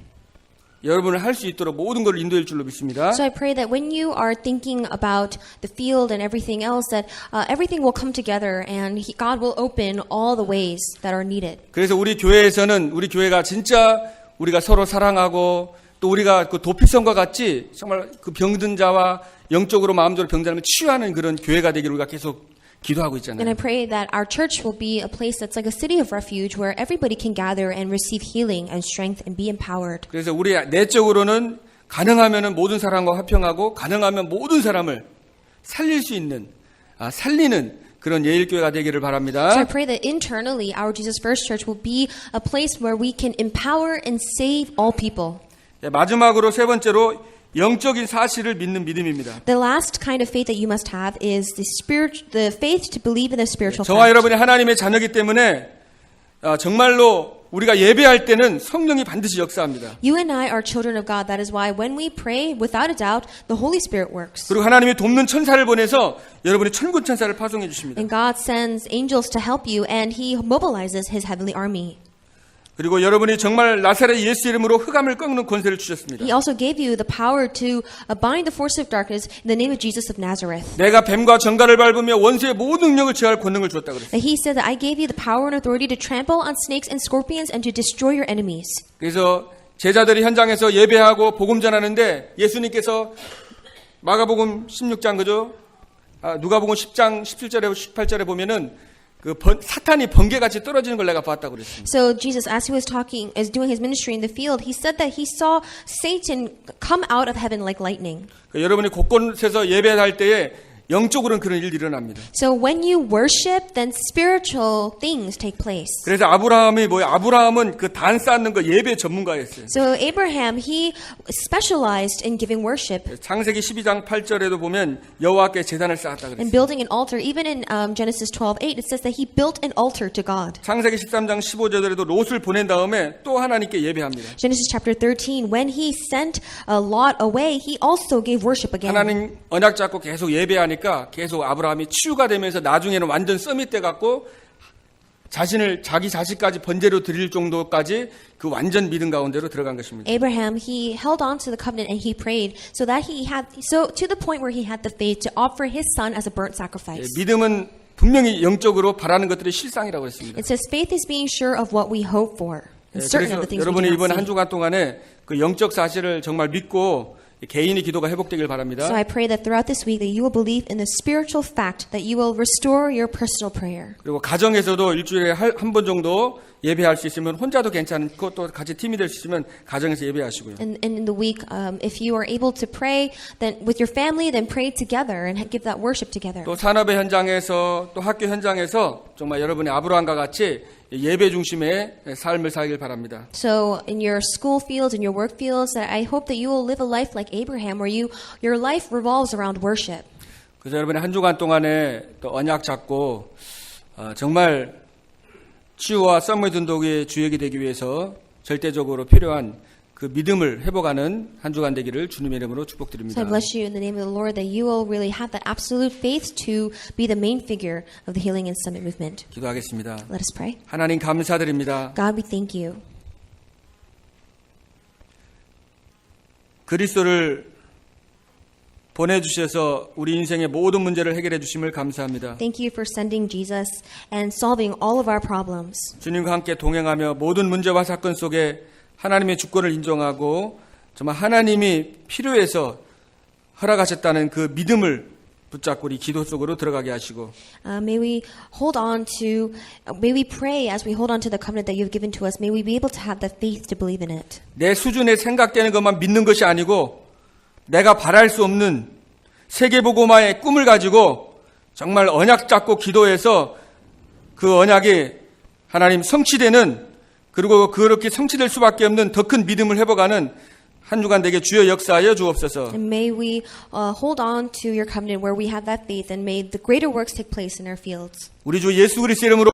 여러분을 할 수 있도록 모든 걸 인도할 줄로 믿습니다. So I pray that when you are thinking about the field and everything else, that everything will come together and God will open all the ways that are needed. 그래서 우리 교회에서는 우리 교회가 진짜 우리가 서로 사랑하고 또 우리가 그 도피성과 같이 정말 그 병든 자와 영적으로 마음적으로 병자를 치유하는 그런 교회가 되기를 우리가 계속 기도하고 And 있잖아요. I pray that our church will be a place that's like a city of refuge where everybody can gather and receive healing and strength and be empowered. 그래서 우리 내적으로는 가능하면은 모든 사람과 화평하고 가능하면 모든 사람을 살릴 수 있는 살리는 그런 예일교회가 되기를 So I 바랍니다. pray that internally our Jesus First Church will be a place where we can empower and save all people. 마지막으로 세 번째로 영적인 사실을 믿는 믿음입니다. The last kind of faith that you must have is the faith to believe in the spiritual 저와 fact. 여러분이 하나님의 자녀이기 때문에 정말로 우리가 예배할 때는 성령이 반드시 역사합니다. You and I are children of God. That is why when we pray, without a doubt, the Holy Spirit works. 그리고 하나님이 돕는 천사를 보내서 여러분이 천군 천사를 파송해 주십니다. And God sends angels to help you, and He mobilizes His heavenly army. 그리고 여러분이 정말 나사렛 예수 이름으로 흑암을 꺾는 권세를 주셨습니다. He also gave you the power to bind the force of darkness in the name of Jesus of Nazareth. 내가 뱀과 정갈을 밟으며 원수의 모든 능력을 제할 권능을 주었다 그랬어요. That He said that I gave you the power and authority to trample on snakes and scorpions and to destroy your enemies. 그래서 제자들이 현장에서 예배하고 복음 전하는데 예수님께서 마가복음 16장 그죠? 누가복음 10장 17절에 18절에 보면은 사탄이 번개같이 떨어지는 걸 내가 봤다고 그랬습니다. So Jesus, as he was doing his ministry in the field, he said that he saw Satan come out of heaven like lightning. 여러분이 곳곳에서 예배할 때에 영적으로는 그런 일이 일어납니다. So when you worship, then spiritual things take place. 그래서 아브라함이 뭐예요? 아브라함은 그 단 쌓는 거 예배 전문가였어요. So Abraham, he specialized in giving worship 창세기 12장 8절에도 보면 여호와께 제단을 쌓았다 and 그랬어요. building an altar. Even in Genesis 12:8, it says that he built an altar to God. 창세기 13장 15절에도 롯을 보낸 다음에 또 하나님께 예배합니다. Genesis chapter 13, when he sent Lot away, he also gave worship again. 하나님 언약 잡고 계속 예배하니까 계속 아브라함이 치유가 되면서 나중에는 완전 서밋 돼 갖고 자기 자식까지 번제로 드릴 정도까지 그 완전 믿음 가운데로 들어간 것입니다. Abraham, he held on to the covenant and he prayed so to the point where he had the faith to offer his son as a burnt sacrifice. 믿음은 분명히 영적으로 바라는 것들의 실상이라고 했습니다. It says faith is being sure of what we hope for and certain 그래서 of the things we 여러분이 do 이번 not 한 see. 주간 동안에 그 영적 사실을 정말 믿고 개인의 기도가 회복되길 바랍니다. So I pray that throughout this week that you will believe in the spiritual fact that you will restore your personal prayer. 그리고 가정에서도 일주일에 한 번 정도 예배할 수 있으면 혼자도 괜찮고 또 같이 팀이 될 수 있으면 가정에서 예배하시고요. And in the week, if you are able to pray then with your family, then pray together and give that worship together. 또 산업의 현장에서 또 학교 현장에서 정말 여러분의 아브라함과 같이 예배 중심의 삶을 살길 바랍니다. So in your school fields, in your work fields, that I hope that you will live a life like Abraham, where your life revolves around worship. 그래서 여러분의 한 주간 동안에 또 언약 잡고 정말 치유와 썸머 dun독의 주역이 되기 위해서 절대적으로 필요한 그 믿음을 회복하는 한 주간 되기를 주님의 이름으로 축복드립니다. So I bless you in the name of the Lord that you will really have that absolute faith to be the main figure of the Healing and Summit movement. 기도하겠습니다. Let us pray. 하나님 감사드립니다. God, we thank you. 그리스도를 보내주셔서 우리 인생의 모든 문제를 해결해 주심을 감사합니다. Thank you for sending Jesus and solving all of our problems. 주님과 함께 동행하며 모든 문제와 사건 속에 하나님의 주권을 인정하고 정말 하나님이 필요해서 허락하셨다는 그 믿음을 붙잡고 우리 기도 속으로 들어가게 하시고 May we pray as we hold on to the covenant that you've given to us. May we be able to have the faith to believe in it. 내 수준에 생각되는 것만 믿는 것이 아니고 내가 바랄 수 없는 세계복음화의 꿈을 가지고 정말 언약 잡고 기도해서 그 언약이 하나님 성취되는 그리고 그렇게 성취될 수밖에 없는 더 큰 믿음을 회복하는 한 주간 되게 주여 역사하여 주옵소서. And may we hold on to your covenant where we have that faith and may the greater works take place in our fields. 우리 주 예수 그리스도 이름으로